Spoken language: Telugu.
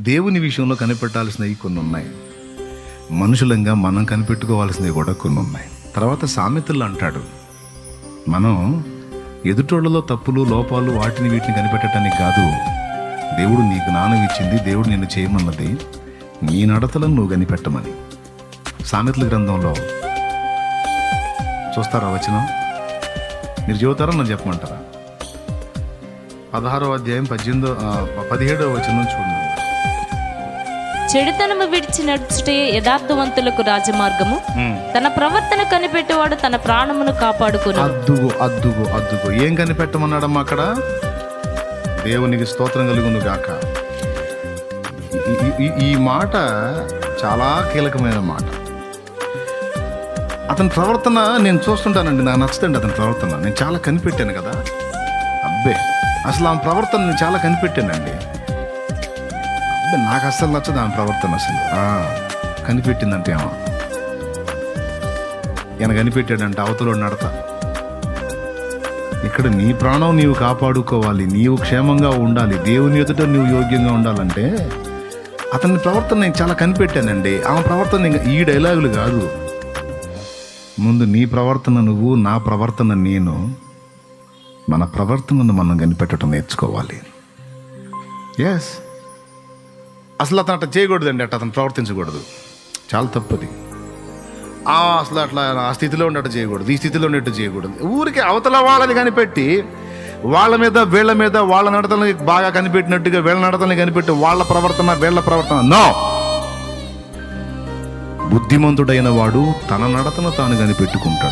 దేవుని విషయంలో కనిపెట్టాల్సినవి కొన్ని ఉన్నాయి, మనుషులంగా మనం కనిపెట్టుకోవాల్సినవి కూడా కొన్ని ఉన్నాయి. తర్వాత సామెతలు అంటాడు, మనం ఎదుటోళ్లలో తప్పులు లోపాలు వాటిని వీటిని కనిపెట్టడానికి కాదు, దేవుడు నీ జ్ఞానం ఇచ్చింది, దేవుడు నిన్ను చేయమన్నది నీ నడతలను నువ్వు కనిపెట్టమని. సామెతల గ్రంథంలో చూస్తారా వచనం? మీరు చదువుతారా నన్ను చెప్పమంటారా? 16వ అధ్యాయం 17వ వచనం చూడండి. చెడుతనము విడిచి నడుచుటే యథార్థవంతులకు రాజమార్గము, తన ప్రవర్తన కనిపెట్టేవాడు తన ప్రాణమును కాపాడుకును. అద్దుగో ఏం కనిపెట్టమన్నాడమ్మా అక్కడ? దేవునికి స్తోత్రం కలుగును గాక. ఈ మాట చాలా కీలకమైన మాట. అతని ప్రవర్తన నేను చూస్తుంటానండి, నాకు నచ్చుతుంది అతని ప్రవర్తన. నేను చాలా కనిపెట్టాను కదా, అసలు ఆమె ప్రవర్తన నేను చాలా కనిపెట్టానండి. నాకు అస్సలు నచ్చదు ఆమె ప్రవర్తన. అసలు కనిపెట్టిందంటే ఏమో, ఈయన కనిపెట్టాడంటే అవతల నడత. ఇక్కడ నీ ప్రాణం నీవు కాపాడుకోవాలి, నీవు క్షేమంగా ఉండాలి, దేవుని ఎదుట నువ్వు యోగ్యంగా ఉండాలంటే అతని ప్రవర్తన నేను చాలా కనిపెట్టానండి. ఆమె ప్రవర్తన ఈ డైలాగులు కాదు, ముందు నీ ప్రవర్తన నువ్వు, నా ప్రవర్తన నేను, మన ప్రవర్తనను మనం కనిపెట్టడం నేర్చుకోవాలి. ఎస్, అసలు అతను అట్లా చేయకూడదండి, అతను ప్రవర్తించకూడదు, చాలా తప్పది. అసలు అట్లా ఆ స్థితిలో ఉండేట్టు చేయకూడదు, ఈ స్థితిలో ఉండేట్టు చేయకూడదు. ఊరికి అవతల వాళ్ళని కనిపెట్టి వాళ్ళ మీద వీళ్ళ మీద వాళ్ళ నడతలని బాగా కనిపెట్టినట్టుగా వీళ్ళ నడతలని కనిపెట్టి వాళ్ళ ప్రవర్తన వీళ్ళ ప్రవర్తన నో. బుద్ధిమంతుడైన వాడు తన నడతను తాను కనిపెట్టుకుంటాడు.